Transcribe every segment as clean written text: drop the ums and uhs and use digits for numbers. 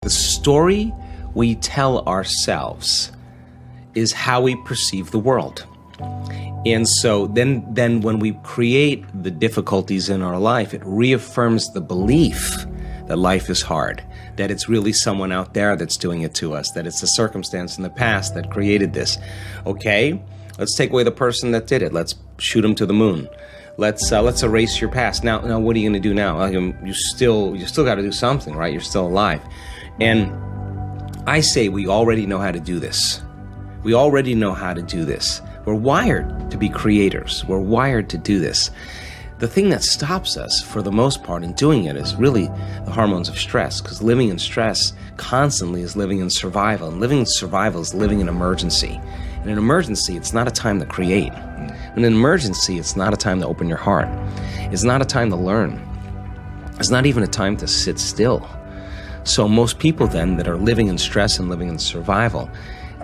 The story we tell ourselves is how we perceive the world. And so then when we create the difficulties in our life, it reaffirms the belief that life is hard, that it's really someone out there that's doing it to us, that it's a circumstance in the past that created this. Okay, let's take away the person that did it. Let's shoot him to the moon. Let's erase your past. Now, what are you going to do now? You still got to do something, right? You're still alive. And I say we already know how to do this. We already know how to do this. We're wired to be creators. We're wired to do this. The thing that stops us, for the most part, in doing it is really the hormones of stress, because living in stress constantly is living in survival, and living in survival is living in emergency. In an emergency, it's not a time to create. In an emergency, it's not a time to open your heart. It's not a time to learn. It's not even a time to sit still. So most people then that are living in stress and living in survival,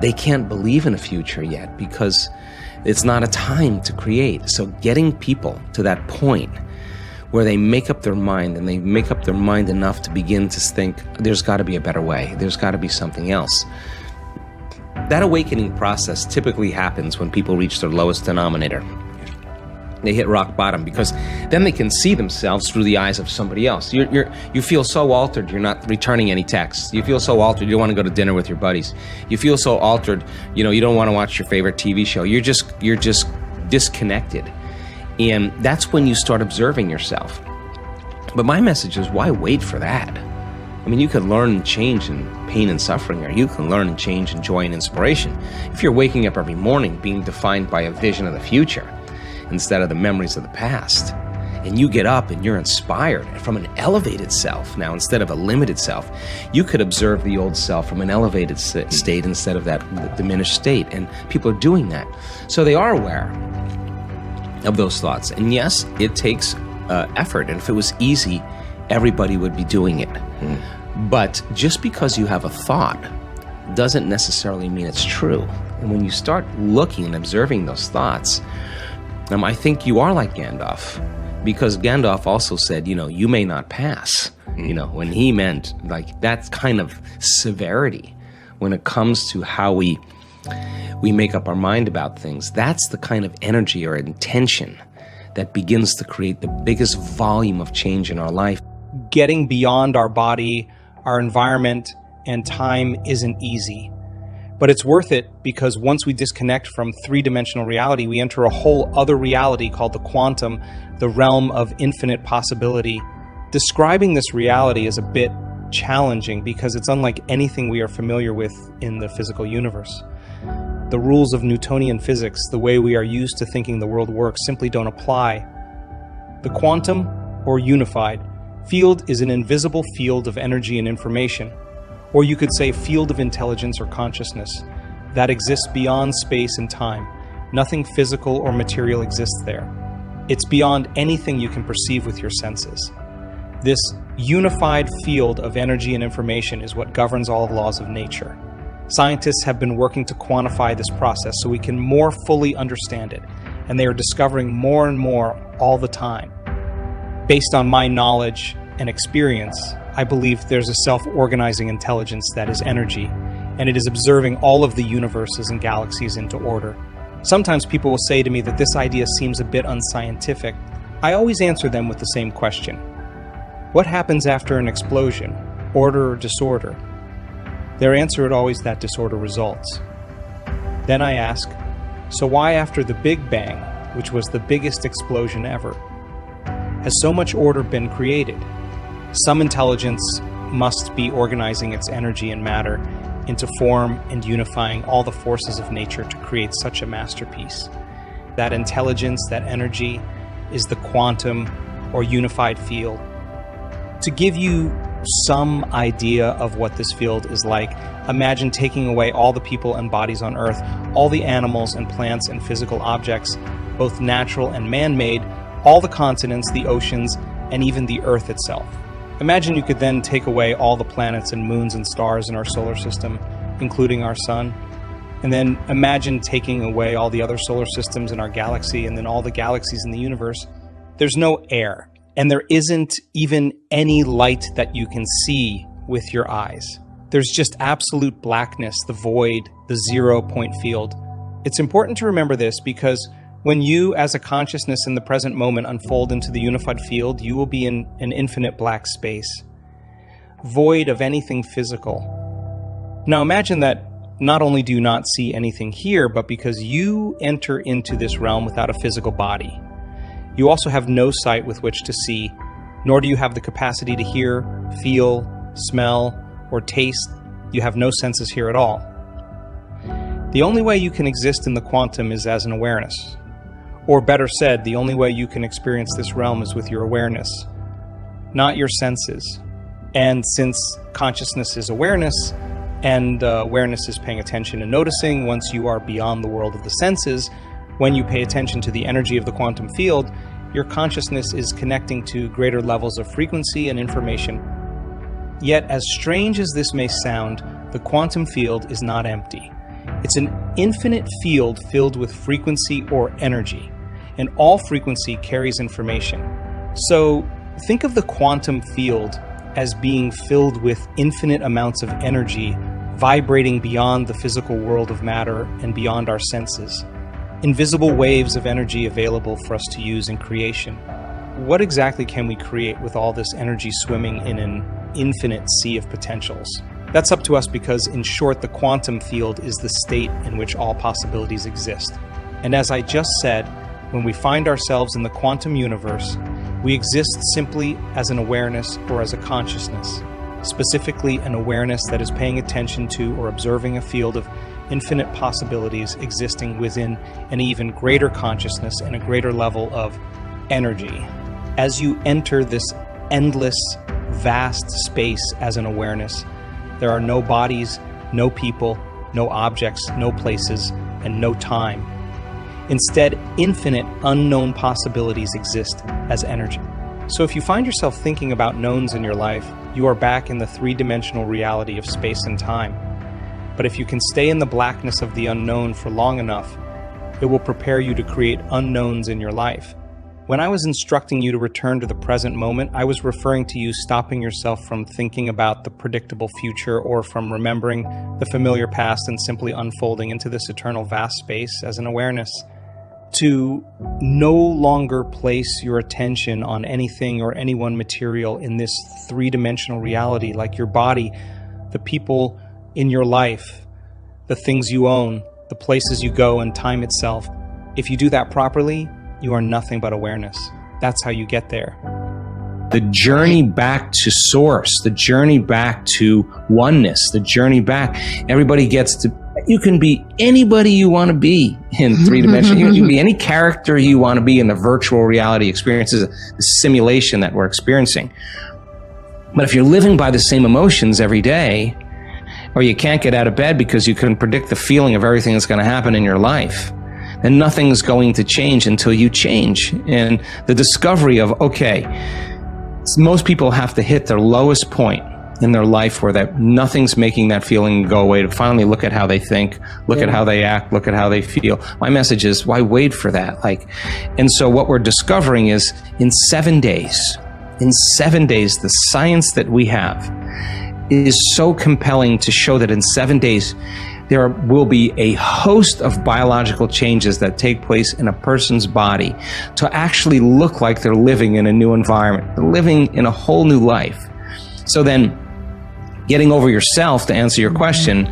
they can't believe in a future yet because it's not a time to create. So getting people to that point where they make up their mind, and they make up their mind enough to begin to think, there's got to be a better way. There's got to be something else. That awakening process typically happens when people reach their lowest denominator. They hit rock bottom, because then they can see themselves through the eyes of somebody else. You feel so altered, you're not returning any texts. You feel so altered, you don't want to go to dinner with your buddies. You feel so altered, you don't want to watch your favorite TV show. You're just disconnected. And that's when you start observing yourself. But my message is, why wait for that? I mean, you can learn and change in pain and suffering, or you can learn and change in joy and inspiration. If you're waking up every morning being defined by a vision of the future instead of the memories of the past, and you get up and you're inspired from an elevated self now instead of a limited self, you could observe the old self from an elevated state instead of that diminished state. And people are doing that. So they are aware of those thoughts. And yes, it takes effort. And if it was easy, everybody would be doing it. But just because you have a thought doesn't necessarily mean it's true. And when you start looking and observing those thoughts, I think you are like Gandalf, because Gandalf also said, you may not pass, when he meant like that kind of severity when it comes to how we make up our mind about things. That's the kind of energy or intention that begins to create the biggest volume of change in our life. Getting beyond our body, our environment, and time isn't easy. But it's worth it, because once we disconnect from three-dimensional reality, we enter a whole other reality called the quantum, the realm of infinite possibility. Describing this reality is a bit challenging because it's unlike anything we are familiar with in the physical universe. The rules of Newtonian physics, the way we are used to thinking the world works, simply don't apply. The quantum, or unified, field is an invisible field of energy and information. Or you could say field of intelligence or consciousness that exists beyond space and time. Nothing physical or material exists there. It's beyond anything you can perceive with your senses. This unified field of energy and information is what governs all laws of nature. Scientists have been working to quantify this process so we can more fully understand it, and they are discovering more and more all the time. Based on my knowledge and experience, I believe there's a self-organizing intelligence that is energy, and it is observing all of the universes and galaxies into order. Sometimes people will say to me that this idea seems a bit unscientific. I always answer them with the same question. What happens after an explosion? Order or disorder? Their answer is always that disorder results. Then I ask, so why after the Big Bang, which was the biggest explosion ever, has so much order been created? Some intelligence must be organizing its energy and matter into form and unifying all the forces of nature to create such a masterpiece. That intelligence, that energy, is the quantum or unified field. To give you some idea of what this field is like, imagine taking away all the people and bodies on Earth, all the animals and plants and physical objects, both natural and man-made, all the continents, the oceans, and even the Earth itself. Imagine you could then take away all the planets and moons and stars in our solar system, including our sun. And then imagine taking away all the other solar systems in our galaxy and then all the galaxies in the universe. There's no air, and there isn't even any light that you can see with your eyes. There's just absolute blackness, the void, the 0 point field. It's important to remember this because when you, as a consciousness in the present moment, unfold into the unified field, you will be in an infinite black space, void of anything physical. Now imagine that not only do you not see anything here, but because you enter into this realm without a physical body, you also have no sight with which to see, nor do you have the capacity to hear, feel, smell, or taste. You have no senses here at all. The only way you can exist in the quantum is as an awareness. Or better said, the only way you can experience this realm is with your awareness, not your senses. And since consciousness is awareness, and awareness is paying attention and noticing, once you are beyond the world of the senses, when you pay attention to the energy of the quantum field, your consciousness is connecting to greater levels of frequency and information. Yet, as strange as this may sound, the quantum field is not empty. It's an infinite field filled with frequency or energy, and all frequency carries information. So think of the quantum field as being filled with infinite amounts of energy vibrating beyond the physical world of matter and beyond our senses. Invisible waves of energy available for us to use in creation. What exactly can we create with all this energy swimming in an infinite sea of potentials? That's up to us because, in short, the quantum field is the state in which all possibilities exist. And as I just said, when we find ourselves in the quantum universe, we exist simply as an awareness or as a consciousness, specifically an awareness that is paying attention to or observing a field of infinite possibilities existing within an even greater consciousness and a greater level of energy. As you enter this endless, vast space as an awareness, there are no bodies, no people, no objects, no places, and no time. Instead, infinite unknown possibilities exist as energy. So if you find yourself thinking about knowns in your life, you are back in the three-dimensional reality of space and time. But if you can stay in the blackness of the unknown for long enough, it will prepare you to create unknowns in your life. When I was instructing you to return to the present moment, I was referring to you stopping yourself from thinking about the predictable future or from remembering the familiar past and simply unfolding into this eternal vast space as an awareness. To no longer place your attention on anything or anyone material in this three-dimensional reality, like your body, the people in your life, the things you own, the places you go, and time itself. If you do that properly, you are nothing but awareness. That's how you get there. The journey back to source, the journey back to oneness, the journey back, everybody gets to, you can be anybody you want to be in three dimensions. You can be any character you want to be in the virtual reality experiences, the simulation that we're experiencing. But if you're living by the same emotions every day, or you can't get out of bed because you couldn't predict the feeling of everything that's going to happen in your life, then nothing's going to change until you change. And the discovery of, okay, most people have to hit their lowest point in their life where that nothing's making that feeling go away, to finally look at how they think, look at how they act, look at how they feel. My message is, why wait for that? And so what we're discovering is in 7 days, the science that we have is so compelling to show that in 7 days, there will be a host of biological changes that take place in a person's body to actually look like they're living in a new environment, they're living in a whole new life. So then, getting over yourself, to answer your question,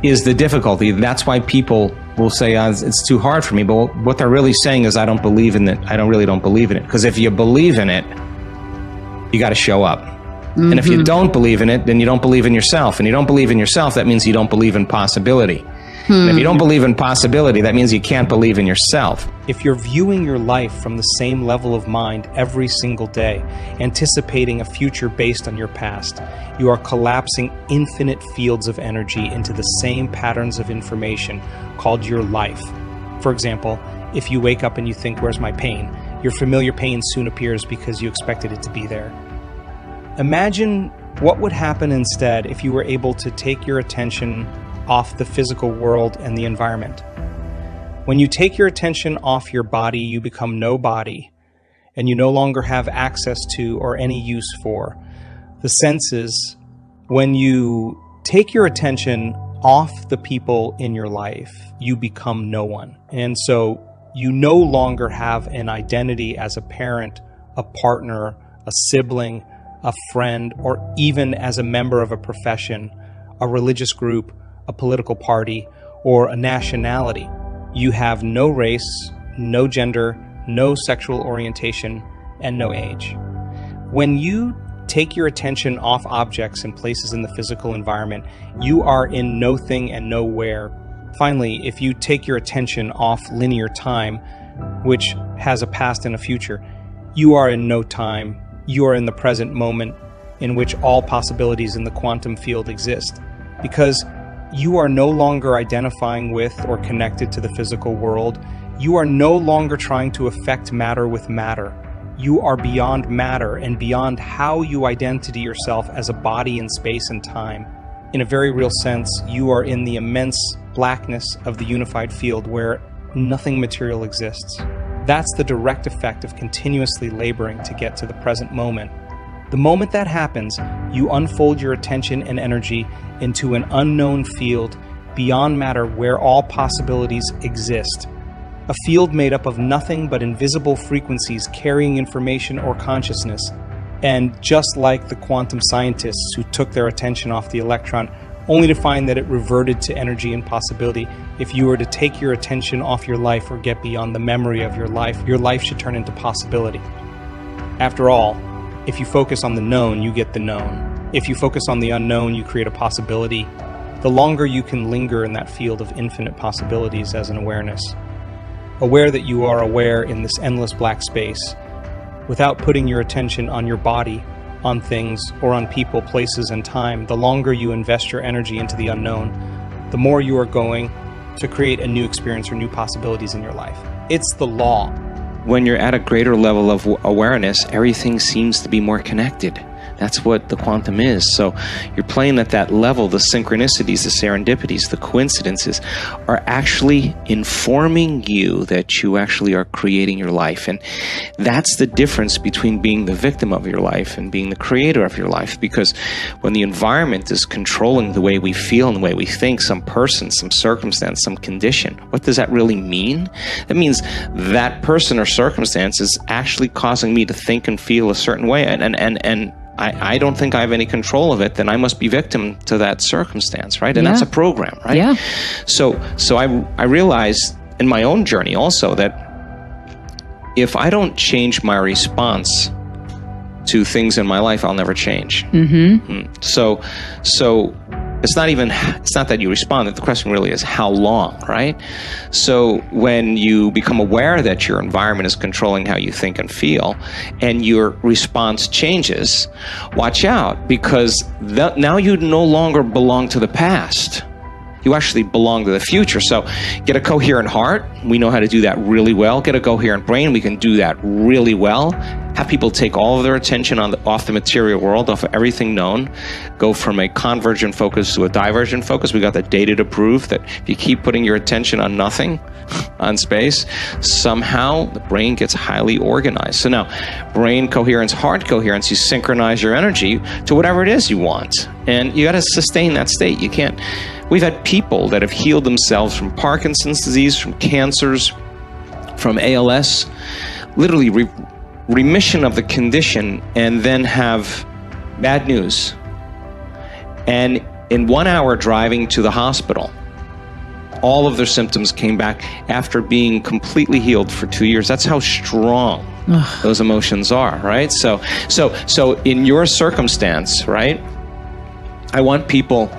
is the difficulty. That's why people will say, it's too hard for me. But what they're really saying is, I don't believe in it. I really don't believe in it. Because if you believe in it, you got to show up. Mm-hmm. And if you don't believe in it, then you don't believe in yourself. And you don't believe in yourself, that means you don't believe in possibility. And if you don't believe in possibility, that means you can't believe in yourself. If you're viewing your life from the same level of mind every single day, anticipating a future based on your past, you are collapsing infinite fields of energy into the same patterns of information called your life. For example, if you wake up and you think, where's my pain? Your familiar pain soon appears because you expected it to be there. Imagine what would happen instead if you were able to take your attention off the physical world and the environment. When you take your attention off your body, you become no body, and you no longer have access to or any use for the senses. When you take your attention off the people in your life, you become no one. And so you no longer have an identity as a parent, a partner, a sibling, a friend, or even as a member of a profession, a religious group, a political party, or a nationality. You have no race, no gender, no sexual orientation, and no age. When you take your attention off objects and places in the physical environment, you are in no thing and nowhere. Finally, if you take your attention off linear time, which has a past and a future, you are in no time. You are in the present moment in which all possibilities in the quantum field exist. Because you are no longer identifying with or connected to the physical world. You are no longer trying to affect matter with matter. You are beyond matter and beyond how you identity yourself as a body in space and time. In a very real sense, you are in the immense blackness of the unified field where nothing material exists. That's the direct effect of continuously laboring to get to the present moment. The moment that happens, you unfold your attention and energy into an unknown field beyond matter where all possibilities exist. A field made up of nothing but invisible frequencies carrying information or consciousness. And just like the quantum scientists who took their attention off the electron, only to find that it reverted to energy and possibility, if you were to take your attention off your life or get beyond the memory of your life should turn into possibility. After all, if you focus on the known, you get the known. If you focus on the unknown, you create a possibility. The longer you can linger in that field of infinite possibilities as an awareness, aware that you are aware in this endless black space, without putting your attention on your body, on things, or on people, places, and time, the longer you invest your energy into the unknown, the more you are going to create a new experience or new possibilities in your life. It's the law. When you're at a greater level of awareness, everything seems to be more connected. That's what the quantum is. So you're playing at that level. The synchronicities, the serendipities, the coincidences are actually informing you that you actually are creating your life. And that's the difference between being the victim of your life and being the creator of your life. Because when the environment is controlling the way we feel and the way we think, some person, some circumstance, some condition, what does that really mean? It means that person or circumstance is actually causing me to think and feel a certain way. And I don't think I have any control of it, then I must be victim to that circumstance, right? And that's a program, right? Yeah. So I realized in my own journey also that if I don't change my response to things in my life, I'll never change. So it's not that you respond. The question really is how long, right? So when you become aware that your environment is controlling how you think and feel, and your response changes, watch out, because now you no longer belong to the past. You actually belong to the future. So get a coherent heart. We know how to do that really well. Get a coherent brain. We can do that really well. Have people take all of their attention off the material world, off of everything known. Go from a convergent focus to a divergent focus. We got the data to prove that if you keep putting your attention on nothing, on space, somehow the brain gets highly organized. So now, brain coherence, heart coherence, you synchronize your energy to whatever it is you want. And you got to sustain that state. You can't. We've had people that have healed themselves from Parkinson's disease, from cancers, from ALS, literally remission of the condition, and then have bad news. And in 1 hour driving to the hospital, all of their symptoms came back after being completely healed for 2 years. That's how strong those emotions are, right? So in your circumstance, right, I want people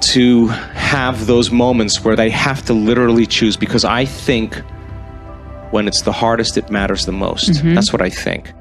to have those moments where they have to literally choose, because I think when it's the hardest, it matters the most. That's what I think.